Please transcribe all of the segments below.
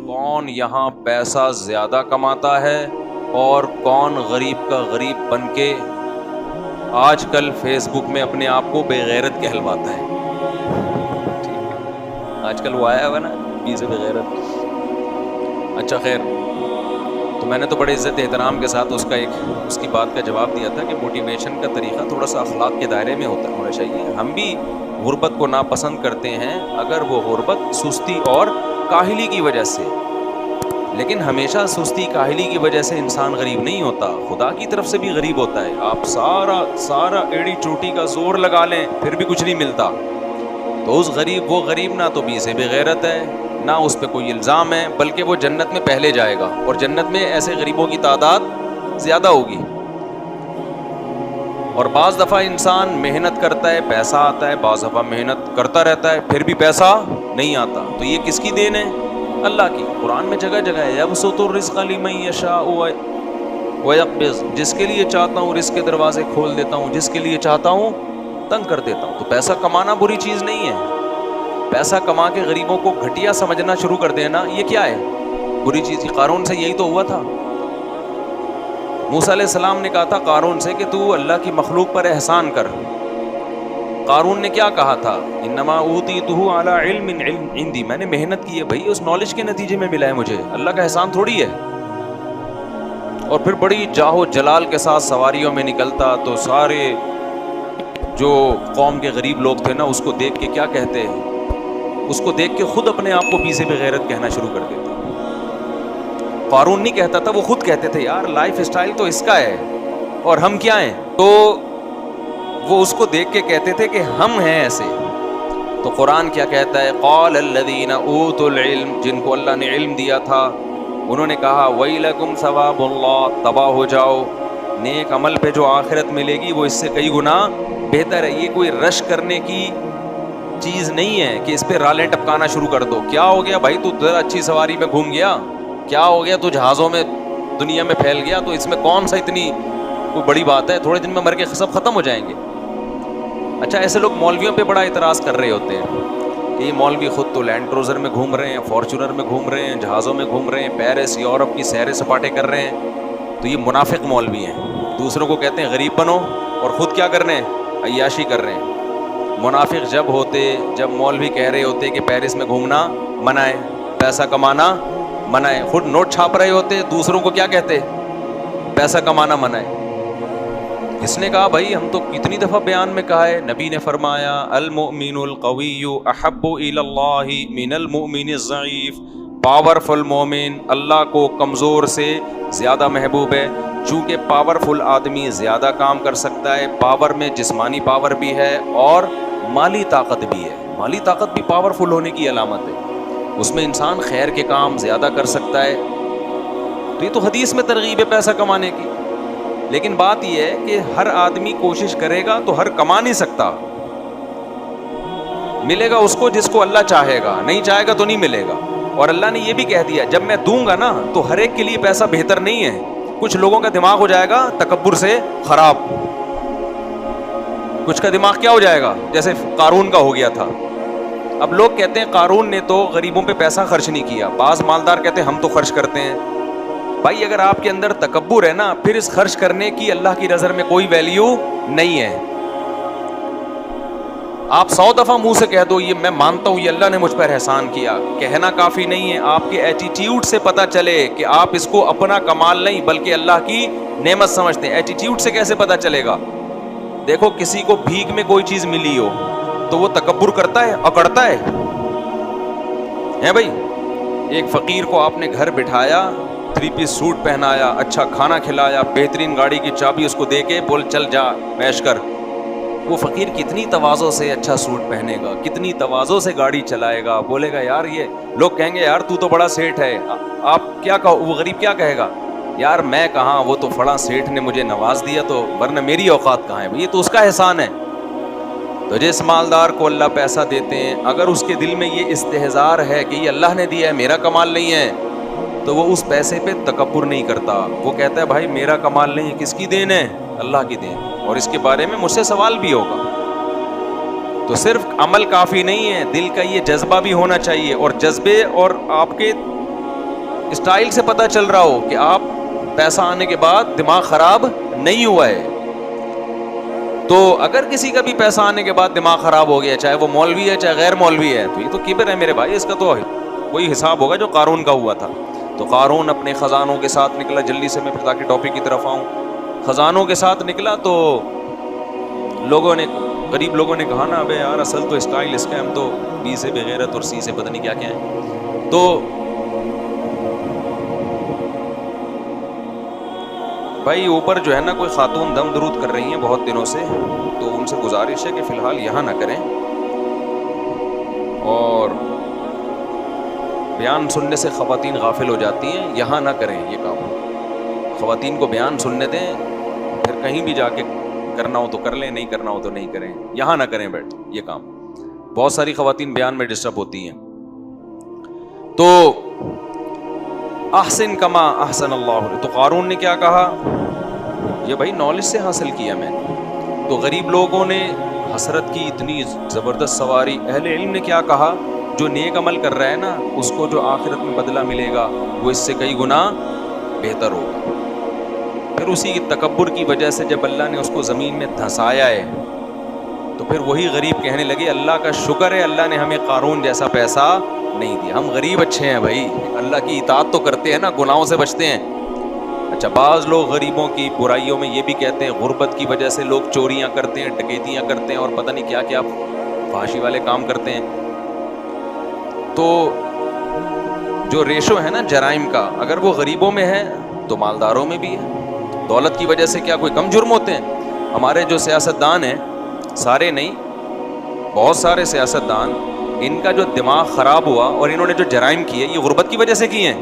کون یہاں پیسہ زیادہ کماتا ہے اور کون غریب کا غریب بن کے آج کل فیس بک میں اپنے آپ کو بے غیرت کہلواتا ہے. آج کل وہ آیا ہوا نا بیس بے غیرت. اچھا خیر, تو میں نے تو بڑے عزت احترام کے ساتھ اس کی بات کا جواب دیا تھا کہ موٹیویشن کا طریقہ تھوڑا سا اخلاق کے دائرے میں ہونا چاہیے. ہم بھی غربت کو ناپسند کرتے ہیں اگر وہ غربت سستی اور کاہلی کی وجہ سے, لیکن ہمیشہ سستی کاہلی کی وجہ سے انسان غریب نہیں ہوتا, خدا کی طرف سے بھی غریب ہوتا ہے. آپ سارا ایڑی چوٹی کا زور لگا لیں پھر بھی کچھ نہیں ملتا, تو وہ غریب نہ تو بی سے بے غیرت ہے, نہ اس پہ کوئی الزام ہے, بلکہ وہ جنت میں پہلے جائے گا, اور جنت میں ایسے غریبوں کی تعداد زیادہ ہوگی. اور بعض دفعہ انسان محنت کرتا ہے پیسہ آتا ہے, بعض دفعہ محنت کرتا رہتا ہے پھر بھی پیسہ نہیں آتا, تو یہ کس کی دین ہے؟ اللہ کی. قرآن میں جگہ جگہ ہے یبسط الرزق لمن یشاء ویقبض, جس کے لیے چاہتا ہوں رزق کے دروازے کھول دیتا ہوں, جس کے لیے چاہتا ہوں تنگ کر دیتا ہوں. تو پیسہ کمانا بری چیز نہیں ہے, پیسہ کما کے غریبوں کو گھٹیا سمجھنا شروع کر دینا یہ کیا ہے؟ بری چیز. قارون سے یہی تو ہوا تھا. موسیٰ علیہ السلام نے کہا تھا قارون سے کہ تو اللہ کی مخلوق پر احسان کر. قارون نے کیا کہا تھا؟ انما اوتیتہ علی علم عندی, میں نے محنت کی ہے بھائی, اس نالج کے نتیجے میں ملا ہے مجھے, اللہ کا احسان تھوڑی ہے. اور پھر بڑی جاہ و جلال کے ساتھ سواریوں میں نکلتا تو سارے جو قوم کے غریب لوگ تھے نا اس کو دیکھ کے کیا کہتے, اس کو دیکھ کے خود اپنے آپ کو بی سے بغیرت کہنا شروع کر دیتے. قارون نہیں کہتا تھا, وہ خود کہتے تھے یار لائف اسٹائل تو اس کا ہے اور ہم کیا ہیں, تو وہ اس کو دیکھ کے کہتے تھے کہ ہم ہیں ایسے. تو قرآن کیا کہتا ہے؟ قال الذین اوتوا العلم, جن کو اللہ نے علم دیا تھا انہوں نے کہا ویلکم ثواب اللہ, تباہ ہو جاؤ, نیک عمل پہ جو آخرت ملے گی وہ اس سے کئی گنا بہتر ہے. یہ کوئی رش کرنے کی چیز نہیں ہے کہ اس پہ رالیں ٹپکانا شروع کر دو. کیا ہو گیا بھائی, تو ذرا اچھی سواری میں گھوم گیا, کیا ہو گیا تو جہازوں میں دنیا میں پھیل گیا, تو اس میں کون سا اتنی کوئی بڑی بات ہے, تھوڑے دن میں مر کے سب ختم ہو جائیں گے. اچھا ایسے لوگ مولویوں پہ بڑا اعتراض کر رہے ہوتے ہیں کہ یہ مولوی خود تو لینڈ کروزر میں گھوم رہے ہیں, فارچونر میں گھوم رہے ہیں, جہازوں میں گھوم رہے ہیں, پیرس یورپ کی سیر سپاٹے کر رہے ہیں, تو یہ منافق مولوی ہیں. دوسروں کو کہتے ہیں غریب بنو اور خود کیا کر رہے ہیں؟ عیاشی کر رہے ہیں. منافق جب مولوی کہہ رہے ہوتے کہ پیرس میں گھومنا منع ہے, پیسہ کمانا منع ہے, خود نوٹ چھاپ رہے ہوتے, دوسروں کو کیا کہتے؟ پیسہ کمانا منع ہے. اس نے کہا بھائی ہم تو کتنی دفعہ بیان میں کہا ہے, نبی نے فرمایا المؤمن القوی احب الی اللہ من المؤمن الضعیف, پاورفل مومن اللہ کو کمزور سے زیادہ محبوب ہے. چونکہ پاورفل آدمی زیادہ کام کر سکتا ہے, پاور میں جسمانی پاور بھی ہے اور مالی طاقت بھی ہے. مالی طاقت بھی پاورفل ہونے کی علامت ہے, اس میں انسان خیر کے کام زیادہ کر سکتا ہے. تو یہ تو حدیث میں ترغیب ہے پیسہ کمانے کی. لیکن بات یہ ہے کہ ہر آدمی کوشش کرے گا تو ہر کما نہیں سکتا, ملے گا اس کو جس کو اللہ چاہے گا, نہیں چاہے گا تو نہیں ملے گا. اور اللہ نے یہ بھی کہہ دیا جب میں دوں گا نا تو ہر ایک کے لیے پیسہ بہتر نہیں ہے. کچھ لوگوں کا دماغ ہو جائے گا تکبر سے خراب, کچھ کا دماغ کیا ہو جائے گا جیسے قارون کا ہو گیا تھا. اب لوگ کہتے ہیں قارون نے تو غریبوں پہ پیسہ خرچ نہیں کیا, بعض مالدار کہتے ہیں ہم تو خرچ کرتے ہیں. بھائی اگر آپ کے اندر تکبر ہے نا پھر اس خرچ کرنے کی اللہ کی نظر میں کوئی ویلیو نہیں ہے. آپ 100 دفعہ منہ سے کہہ دو یہ میں مانتا ہوں یہ اللہ نے مجھ پر احسان کیا, کہنا کافی نہیں ہے. آپ کے ایٹیٹیوڈ سے پتہ چلے کہ آپ اس کو اپنا کمال نہیں بلکہ اللہ کی نعمت سمجھتے ہیں. ایٹیٹیوڈ سے کیسے پتہ چلے گا؟ دیکھو کسی کو بھیک میں کوئی چیز ملی ہو تو وہ تکبر کرتا ہے, اکڑتا ہے بھائی. ایک فقیر کو آپ نے گھر بٹھایا, 3 پیس سوٹ پہنایا, اچھا کھانا کھلایا, بہترین گاڑی کی چابی اس کو دے کے بول چل جا عیش کر. وہ فقیر کتنی تواضع سے اچھا سوٹ پہنے گا, کتنی تواضع سے گاڑی چلائے گا, بولے گا یار یہ لوگ کہیں گے یار تو بڑا سیٹھ ہے. آپ کیا کہو, وہ غریب کیا کہے گا؟ یار میں کہاں, وہ تو فلاں سیٹھ نے مجھے نواز دیا تو, ورنہ میری اوقات کہاں ہے, یہ تو اس کا احسان ہے. تو جس مالدار کو اللہ پیسہ دیتے ہیں اگر اس کے دل میں یہ استحضار ہے کہ یہ اللہ نے دیا ہے میرا کمال نہیں ہے, تو وہ اس پیسے پہ تکبر نہیں کرتا. وہ کہتا ہے بھائی میرا کمال نہیں ہے, کس کی دین ہے؟ اللہ کی دین, اور اس کے بارے میں مجھ سے سوال بھی ہوگا. تو صرف عمل کافی نہیں ہے, دل کا یہ جذبہ بھی ہونا چاہیے, اور جذبے اور آپ کے اسٹائل سے پتہ چل رہا ہو کہ آپ پیسہ آنے کے بعد دماغ خراب نہیں ہوا ہے. تو اگر کسی کا بھی پیسہ آنے کے بعد دماغ خراب ہو گیا, چاہے وہ مولوی ہے چاہے غیر مولوی ہے, تو یہ تو کبر ہے میرے بھائی. اس کا تو وہی حساب ہوگا جو قارون کا ہوا تھا. تو قارون اپنے خزانوں کے ساتھ نکلا. جلدی سے میں پھر تاکہ ٹاپک کی طرف آؤں. خزانوں کے ساتھ نکلا تو لوگوں نے, غریب لوگوں نے کہا نا, ابے یار اصل تو اسٹائل اس کا, ہم تو بی سے بغیرت اور سی سے پتہ نہیں کیا کیا ہے. تو بھائی اوپر جو ہے نا کوئی خاتون دم درود کر رہی ہیں بہت دنوں سے, تو ان سے گزارش ہے کہ فی الحال یہاں نہ کریں, اور بیان سننے سے خواتین غافل ہو جاتی ہیں, یہاں نہ کریں یہ کام. خواتین کو بیان سننے دیں, پھر کہیں بھی جا کے کرنا ہو تو کر لیں, نہیں کرنا ہو تو نہیں کریں, یہاں نہ کریں بیٹھ یہ کام. بہت ساری خواتین بیان میں ڈسٹرب ہوتی ہیں. تو احسن کما احسن اللہ. تو قارون نے کیا کہا, یہ بھائی نالج سے حاصل کیا میں نے. تو غریب لوگوں نے حسرت کی اتنی زبردست سواری. اہل علم نے کیا کہا, جو نیک عمل کر رہا ہے نا اس کو جو آخرت میں بدلہ ملے گا وہ اس سے کئی گنا بہتر ہوگا. پھر اسی کی تکبر کی وجہ سے جب اللہ نے اس کو زمین میں دھنسایا ہے تو پھر وہی غریب کہنے لگے اللہ کا شکر ہے اللہ نے ہمیں قارون جیسا پیسہ نہیں دیا. ہم غریب اچھے ہیں بھائی, اللہ کی اطاعت تو کرتے ہیں نا, گناہوں سے بچتے ہیں. اچھا, بعض لوگ غریبوں کی برائیوں میں یہ بھی کہتے ہیں غربت کی وجہ سے لوگ چوریاں کرتے ہیں, ڈکیتیاں کرتے ہیں, اور پتہ نہیں کیا کیا فحاشی والے کام کرتے ہیں. تو جو ریشو ہے نا جرائم کا, اگر وہ غریبوں میں ہے تو مالداروں میں بھی ہے. دولت کی وجہ سے کیا کوئی کم جرم ہوتے ہیں؟ ہمارے جو سیاستدان ہیں, سارے نہیں بہت سارے سیاستدان, ان کا جو دماغ خراب ہوا اور انہوں نے جو جرائم کیے یہ غربت کی وجہ سے کیے ہیں.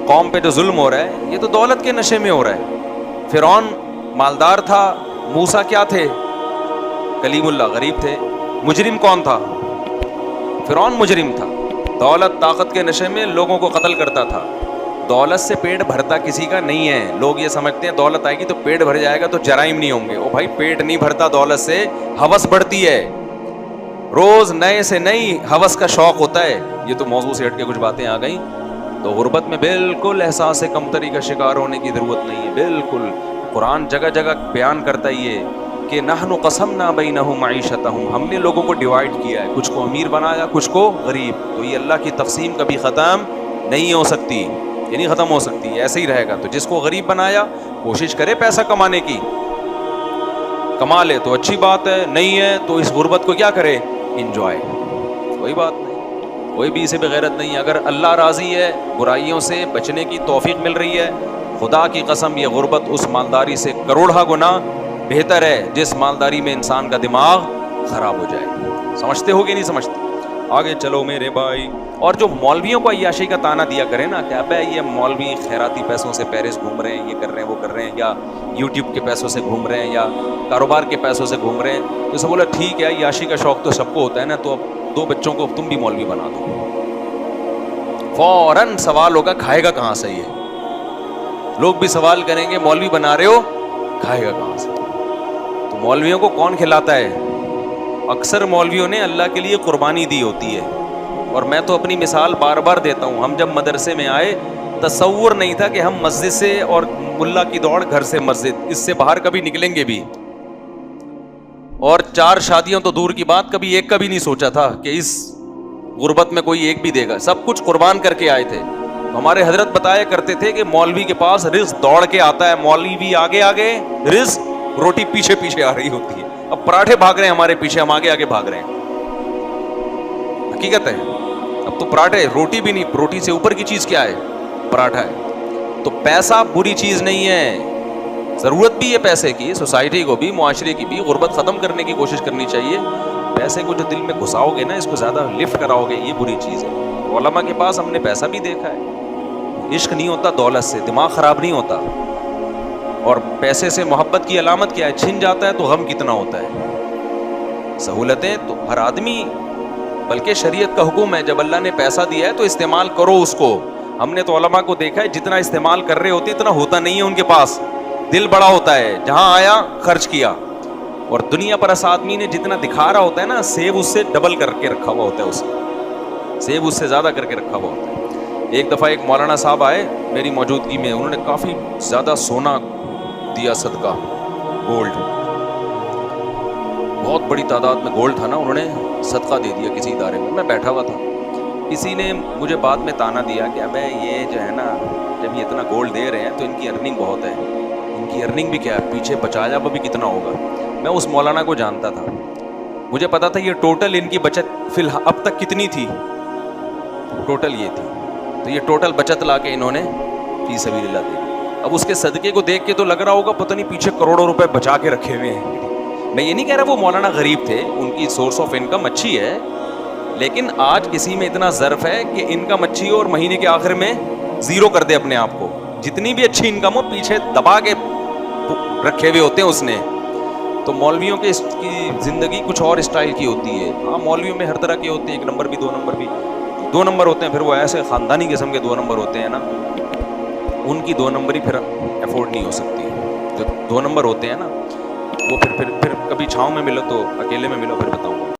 قوم پہ جو ظلم ہو رہا ہے یہ تو دولت کے نشے میں ہو رہا ہے. فرعون مالدار تھا, موسیٰ کیا تھے, کلیم اللہ, غریب تھے. مجرم کون تھا؟ فرعون مجرم تھا. دولت طاقت کے نشے میں لوگوں کو قتل کرتا تھا. دولت سے پیٹ بھرتا کسی کا نہیں ہے. لوگ یہ سمجھتے ہیں دولت آئے گی تو پیٹ بھر جائے گا تو جرائم نہیں ہوں گے. او بھائی پیٹ نہیں بھرتا دولت سے, ہوس بڑھتی ہے. روز نئے سے نئی ہوس کا شوق ہوتا ہے. یہ تو موضوع سے ہٹ کے کچھ باتیں آ گئیں. تو غربت میں بالکل احساس کمتری کا شکار ہونے کی ضرورت نہیں ہے. بالکل قرآن جگہ جگہ بیان کرتا ہی ہے کہ نحن قسمنا بینہم معیشتہم, ہم نے لوگوں کو ڈیوائڈ کیا ہے, کچھ کو امیر بنایا کچھ کو غریب. تو یہ اللہ کی تقسیم کبھی ختم نہیں ہو سکتی, یہ نہیں ختم ہو سکتی, ایسے ہی رہے گا. تو جس کو غریب بنایا کوشش کرے پیسہ کمانے کی, کما لے تو اچھی بات ہے, نہیں ہے تو اس غربت کو کیا کرے, انجوائے. کوئی بات نہیں, کوئی بھی اسے بغیرت نہیں. اگر اللہ راضی ہے, برائیوں سے بچنے کی توفیق مل رہی ہے, خدا کی قسم یہ غربت اس مالداری سے کروڑہ گنا بہتر ہے جس مالداری میں انسان کا دماغ خراب ہو جائے. سمجھتے ہو کہ نہیں سمجھتے؟ آگے چلو میرے بھائی. اور جو مولویوں کو عیاشی کا تانا دیا کرے نا کہ ابے یہ مولوی خیراتی پیسوں سے پیرس گھوم رہے ہیں, یہ کر رہے ہیں وہ کر رہے ہیں, یا یوٹیوب کے پیسوں سے گھوم رہے ہیں, یا کاروبار کے پیسوں سے گھوم رہے ہیں, تو اسے بولا ٹھیک ہے عیاشی کا شوق تو سب کو ہوتا ہے نا, تو اب 2 بچوں کو تم بھی مولوی بنا دو. فوراً سوال ہوگا کھائے گا کہاں سے. یہ لوگ بھی سوال کریں گے مولوی بنا رہے ہو, کھائے گا کہاں سے. تو مولویوں کو کون کھلاتا ہے؟ اکثر مولویوں نے اللہ کے لیے قربانی دی ہوتی ہے. اور میں تو اپنی مثال بار بار دیتا ہوں. ہم جب مدرسے میں آئے تصور نہیں تھا کہ ہم مسجد سے, اور ملا کی دوڑ گھر سے مسجد, اس سے باہر کبھی نکلیں گے بھی. اور 4 شادیاں تو دور کی بات, کبھی ایک کا بھی نہیں سوچا تھا کہ اس غربت میں کوئی ایک بھی دے گا. سب کچھ قربان کر کے آئے تھے. ہمارے حضرت بتایا کرتے تھے کہ مولوی کے پاس رزق دوڑ کے آتا ہے, مولوی آگے آگے, رزق روٹی پیچھے پیچھے آ رہی ہوتی ہے. اب پراٹھے بھاگ رہے ہیں ہمارے پیچھے, ہم آگے آگے بھاگ رہے ہیں. حقیقت ہے. اب تو پراٹھے, روٹی بھی نہیں, روٹی سے اوپر کی چیز کیا ہے, پراٹھا ہے. تو پیسہ بری چیز نہیں ہے, ضرورت بھی ہے پیسے کی, سوسائٹی کو بھی, معاشرے کی بھی. غربت ختم کرنے کی کوشش کرنی چاہیے. پیسے کو جو دل میں گھساؤ گے نا, اس کو زیادہ لفٹ کراؤ گے, یہ بری چیز ہے. علماء کے پاس ہم نے پیسہ بھی دیکھا ہے. عشق نہیں ہوتا دولت سے, دماغ خراب نہیں ہوتا. اور پیسے سے محبت کی علامت کیا ہے, چھن جاتا ہے تو غم کتنا ہوتا ہے. سہولتیں تو ہر آدمی, بلکہ شریعت کا حکم ہے جب اللہ نے پیسہ دیا ہے تو استعمال کرو اس کو. ہم نے تو علماء کو دیکھا ہے جتنا استعمال کر رہے ہوتے اتنا ہوتا نہیں ہے ان کے پاس. دل بڑا ہوتا ہے, جہاں آیا خرچ کیا. اور دنیا پر اس آدمی نے جتنا دکھا رہا ہوتا ہے نا, سیب اس سے ڈبل کر کے رکھا ہوا ہوتا ہے, اس سیب اس سے زیادہ کر کے رکھا ہوا ہوتا ہے. ایک دفعہ ایک مولانا صاحب آئے میری موجودگی میں, انہوں نے کافی زیادہ سونا دیا صدقہ, گولڈ, بہت بڑی تعداد میں گولڈ تھا نا, انہوں نے صدقہ دے دیا کسی ادارے میں. میں بیٹھا ہوا تھا, کسی نے مجھے بعد میں تانا دیا کہ ابے یہ جو ہے نا, جب یہ اتنا گولڈ دے رہے ہیں تو ان کی ارننگ بہت ہے, ان کی ارننگ بھی کیا ہے, پیچھے بچایا بھی کتنا ہوگا. میں اس مولانا کو جانتا تھا, مجھے پتا تھا یہ ٹوٹل ان کی بچت فی الحال اب تک کتنی تھی, ٹوٹل یہ تھی, تو یہ ٹوٹل بچت لا کے انہوں نے فی سبیل اللہ دی. اب اس کے صدقے کو دیکھ کے تو لگ رہا ہوگا پتہ نہیں پیچھے کروڑوں روپے بچا کے رکھے ہوئے ہیں. میں یہ نہیں کہہ رہا وہ مولانا غریب تھے, ان کی سورس آف انکم اچھی ہے, لیکن آج کسی میں اتنا ظرف ہے کہ انکم اچھی ہو اور مہینے کے آخر میں زیرو کر دے اپنے آپ کو, جتنی بھی اچھی انکم ہو پیچھے دبا کے رکھے ہوئے ہوتے ہیں اس نے. تو مولویوں کے اس کی زندگی کچھ اور اسٹائل کی ہوتی ہے. ہاں مولویوں میں ہر طرح کے ہوتے ہیں, ایک نمبر بھی, دو نمبر بھی. دو نمبر ہوتے ہیں پھر وہ ایسے خاندانی قسم کے دو نمبر ہوتے ہیں نا, ان کی دو نمبری پھر افورڈ نہیں ہو سکتی. جو دو نمبر ہوتے ہیں نا وہ پھر کبھی چھاؤں میں ملو تو اکیلے میں ملو, پھر بتاؤں.